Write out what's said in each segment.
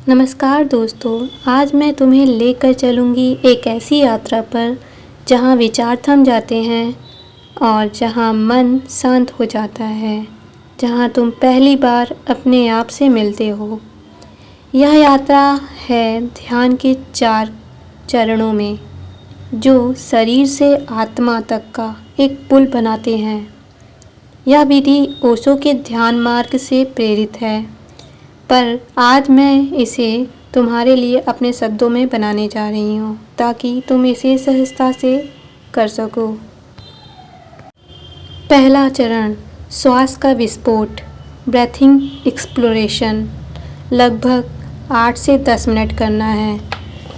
नमस्कार दोस्तों, आज मैं तुम्हें लेकर चलूँगी एक ऐसी यात्रा पर जहाँ विचार थम जाते हैं और जहाँ मन शांत हो जाता है, जहाँ तुम पहली बार अपने आप से मिलते हो। यह यात्रा है ध्यान के 4 चरणों में, जो शरीर से आत्मा तक का एक पुल बनाते हैं। यह विधि ओशो के ध्यान मार्ग से प्रेरित है, पर आज मैं इसे तुम्हारे लिए अपने शब्दों में बनाने जा रही हूँ ताकि तुम इसे सहजता से कर सको। पहला चरण, श्वास का विस्फोट, ब्रीथिंग एक्सप्लोरेशन। लगभग 8 से 10 मिनट करना है।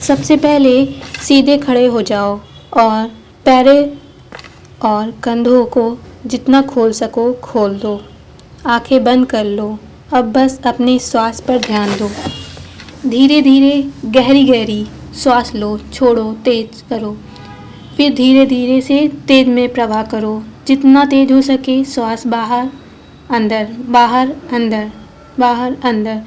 सबसे पहले सीधे खड़े हो जाओ और पैरों और कंधों को जितना खोल सको खोल दो। आंखें बंद कर लो। अब बस अपनी श्वास पर ध्यान दो। धीरे धीरे गहरी गहरी श्वास लो, छोड़ो, तेज करो। फिर धीरे धीरे से तेज में प्रवाह करो। जितना तेज हो सके श्वास बाहर अंदर, बाहर अंदर, बाहर अंदर।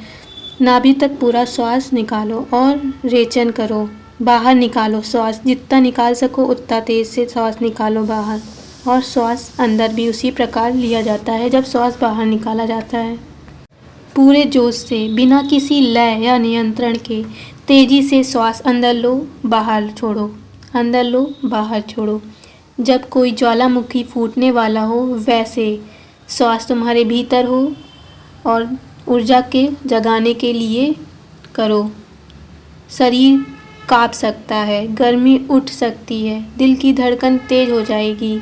नाभि तक पूरा श्वास निकालो और रेचन करो। बाहर निकालो श्वास, जितना निकाल सको उतना तेज से श्वास निकालो बाहर। और श्वास अंदर भी उसी प्रकार लिया जाता है जब श्वास बाहर निकाला जाता है। पूरे जोश से, बिना किसी लय या नियंत्रण के तेजी से श्वास अंदर लो, बाहर छोड़ो, अंदर लो, बाहर छोड़ो। जब कोई ज्वालामुखी फूटने वाला हो वैसे श्वास तुम्हारे भीतर हो और ऊर्जा के जगाने के लिए करो। शरीर काँप सकता है, गर्मी उठ सकती है, दिल की धड़कन तेज हो जाएगी,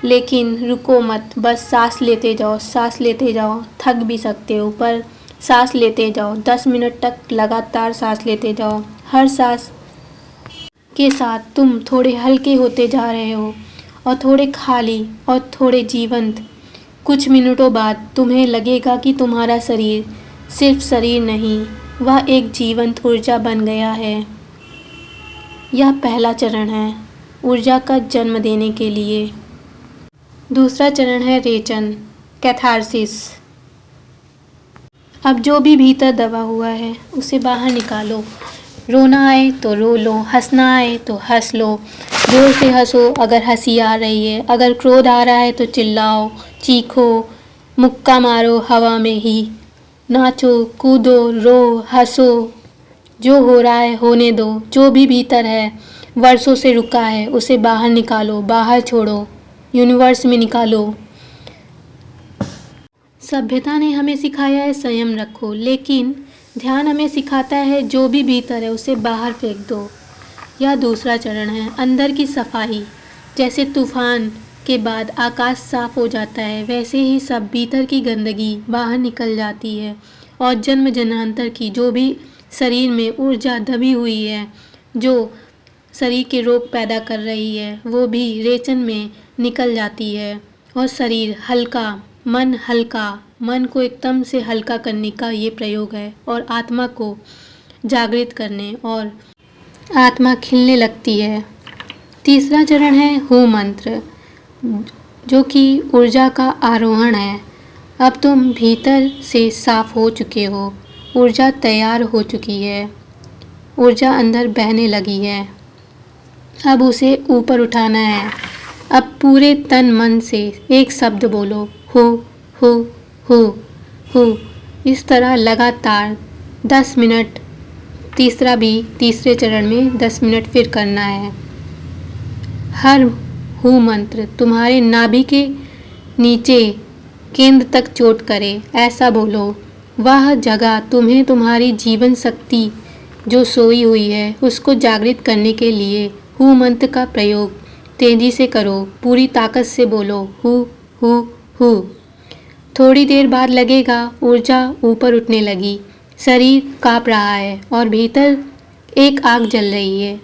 लेकिन रुको मत। बस सांस लेते जाओ, सांस लेते जाओ। थक भी सकते हो पर सांस लेते जाओ। 10 मिनट तक लगातार सांस लेते जाओ। हर सांस के साथ तुम थोड़े हल्के होते जा रहे हो और थोड़े खाली और थोड़े जीवंत। कुछ मिनटों बाद तुम्हें लगेगा कि तुम्हारा शरीर सिर्फ शरीर नहीं, वह एक जीवंत ऊर्जा बन गया है। यह पहला चरण है ऊर्जा का जन्म देने के लिए। दूसरा चरण है रेचन, कैथारसिस। अब जो भी भीतर दबा हुआ है उसे बाहर निकालो। रोना आए तो रो लो, हंसना आए तो हंस लो। जोर से हंसो अगर हंसी आ रही है, अगर क्रोध आ रहा है तो चिल्लाओ, चीखो, मुक्का मारो हवा में ही। नाचो, कूदो, रो, हंसो। जो हो रहा है होने दो। जो भी भीतर है, वर्षों से रुका है, उसे बाहर निकालो, बाहर छोड़ो, यूनिवर्स में निकालो। सभ्यता ने हमें सिखाया है संयम रखो, लेकिन ध्यान हमें सिखाता है जो भी भीतर है उसे बाहर फेंक दो। यह दूसरा चरण है अंदर की सफाई। जैसे तूफान के बाद आकाश साफ हो जाता है, वैसे ही सब भीतर की गंदगी बाहर निकल जाती है और जन्म जन्मांतर की जो भी शरीर में ऊर्जा दबी हुई है, जो शरीर के रोग पैदा कर रही है, वो भी रेचन में निकल जाती है और शरीर हल्का, मन हल्का। मन को एकदम से हल्का करने का ये प्रयोग है और आत्मा को जागृत करने, और आत्मा खिलने लगती है। तीसरा चरण है हूँ मंत्र, जो कि ऊर्जा का आरोहण है। अब तुम भीतर से साफ हो चुके हो, ऊर्जा तैयार हो चुकी है, ऊर्जा अंदर बहने लगी है। अब उसे ऊपर उठाना है। अब पूरे तन मन से एक शब्द बोलो, हो हो हो हो। इस तरह लगातार 10 मिनट। तीसरे चरण में 10 मिनट फिर करना है। हर हूँ मंत्र तुम्हारे नाभि के नीचे केंद्र तक चोट करे, ऐसा बोलो। वह जगह तुम्हें तुम्हारी जीवन शक्ति जो सोई हुई है उसको जागृत करने के लिए हूँ मंत्र का प्रयोग तेजी से करो। पूरी ताकत से बोलो, हू हू हू। थोड़ी देर बाद लगेगा ऊर्जा ऊपर उठने लगी, शरीर काँप रहा है और भीतर एक आग जल रही है।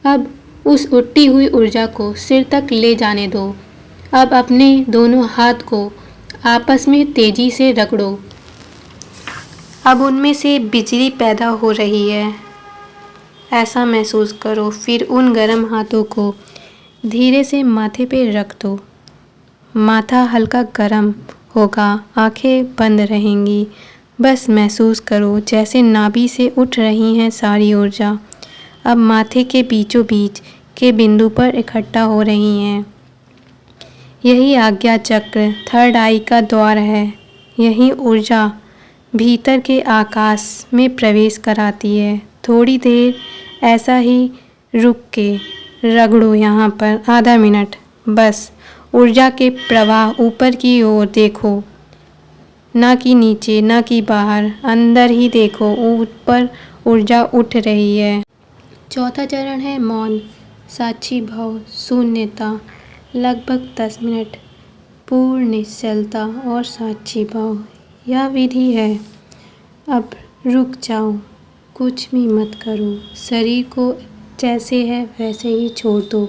अब उस उठती हुई ऊर्जा को सिर तक ले जाने दो। अब अपने दोनों हाथ को आपस में तेजी से रगड़ो। अब उनमें से बिजली पैदा हो रही है, ऐसा महसूस करो। फिर उन गर्म हाथों को धीरे से माथे पे रख दो। माथा हल्का गर्म होगा, आंखें बंद रहेंगी, बस महसूस करो जैसे नाभि से उठ रही हैं सारी ऊर्जा, अब माथे के बीचों बीच के बिंदु पर इकट्ठा हो रही हैं। यही आज्ञा चक्र थर्ड आई का द्वार है। यही ऊर्जा भीतर के आकाश में प्रवेश कराती है। थोड़ी देर ऐसा ही रुक के रगड़ो यहाँ पर आधा मिनट। बस ऊर्जा के प्रवाह ऊपर की ओर देखो, ना कि नीचे, ना कि बाहर, अंदर ही देखो। ऊपर ऊर्जा उठ रही है। चौथा चरण है मौन, साक्षी भाव, शून्यता। लगभग 10 मिनट पूर्ण निश्चलता और साक्षी भाव। यह विधि है। अब रुक जाओ, कुछ भी मत करो। शरीर को जैसे है वैसे ही छोड़ दो।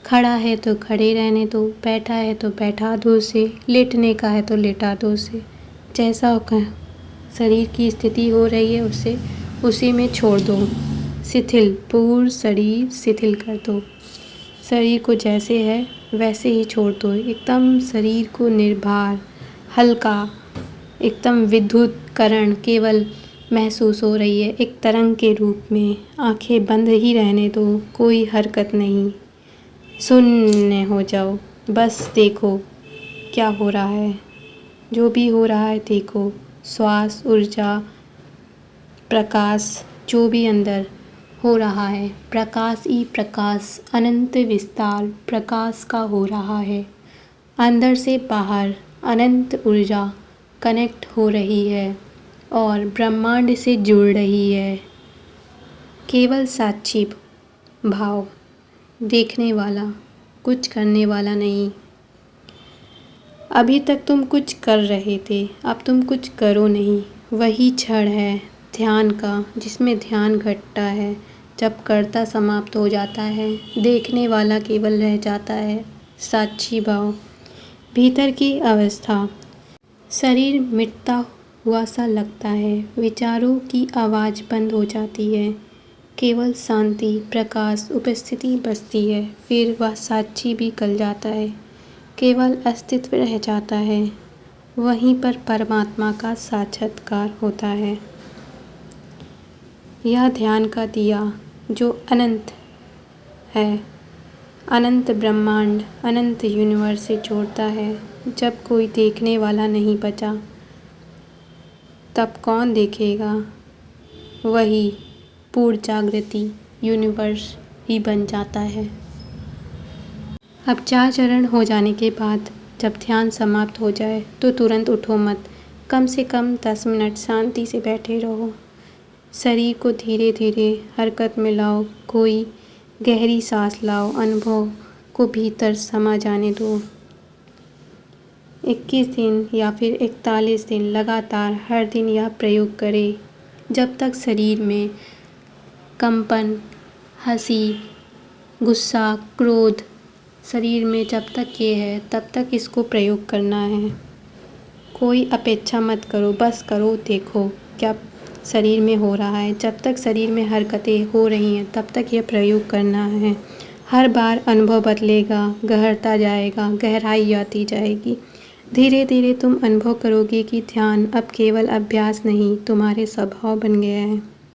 खड़ा है तो खड़े रहने दो, बैठा है तो बैठा दो उसे, लेटने का है तो लेटा दो उसे। जैसा होकर शरीर की स्थिति हो रही है उसे उसी में छोड़ दो। शिथिल, पूर्ण शरीर शिथिल कर दो। शरीर को जैसे है वैसे ही छोड़ दो। एकदम शरीर को निर्भार, हल्का, एकदम विद्युतकरण केवल महसूस हो रही है एक तरंग के रूप में। आंखें बंद ही रहने दो, कोई हरकत नहीं। शून्य हो जाओ, बस देखो क्या हो रहा है। जो भी हो रहा है देखो। श्वास, ऊर्जा, प्रकाश, जो भी अंदर हो रहा है। प्रकाश ही प्रकाश, अनंत विस्तार प्रकाश का हो रहा है। अंदर से बाहर अनंत ऊर्जा कनेक्ट हो रही है और ब्रह्मांड से जुड़ रही है। केवल साक्षी भाव, देखने वाला, कुछ करने वाला नहीं। अभी तक तुम कुछ कर रहे थे, अब तुम कुछ करो नहीं। वही क्षण है ध्यान का, जिसमें ध्यान घटता है जब कर्ता समाप्त हो जाता है, देखने वाला केवल रह जाता है। साक्षी भाव, भीतर की अवस्था। शरीर मिटता हुआ सा लगता है, विचारों की आवाज़ बंद हो जाती है, केवल शांति, प्रकाश, उपस्थिति बसती है। फिर वह साक्षी भी गल जाता है, केवल अस्तित्व रह जाता है। वहीं पर परमात्मा का साक्षात्कार होता है। यह ध्यान का दिया जो अनंत है, अनंत ब्रह्मांड, अनंत यूनिवर्स से जोड़ता है। जब कोई देखने वाला नहीं बचा, तब कौन देखेगा? वही पूर्ण जागृति यूनिवर्स ही बन जाता है। अब 4 चरण हो जाने के बाद जब ध्यान समाप्त हो जाए तो तुरंत उठो मत। कम से कम 10 मिनट शांति से बैठे रहो। शरीर को धीरे धीरे हरकत में लाओ। कोई गहरी सांस लाओ। अनुभव को भीतर समा जाने दो। 21 दिन या फिर 41 दिन लगातार हर दिन यह प्रयोग करें, जब तक शरीर में कंपन, हंसी, गुस्सा, क्रोध शरीर में जब तक ये है तब तक इसको प्रयोग करना है। कोई अपेक्षा मत करो, बस करो, देखो क्या शरीर में हो रहा है। जब तक शरीर में हरकतें हो रही हैं तब तक यह प्रयोग करना है। हर बार अनुभव बदलेगा, गहरता जाएगा, गहराई आती जाएगी। धीरे धीरे तुम अनुभव करोगे कि ध्यान अब केवल अभ्यास नहीं, तुम्हारे स्वभाव बन गया है।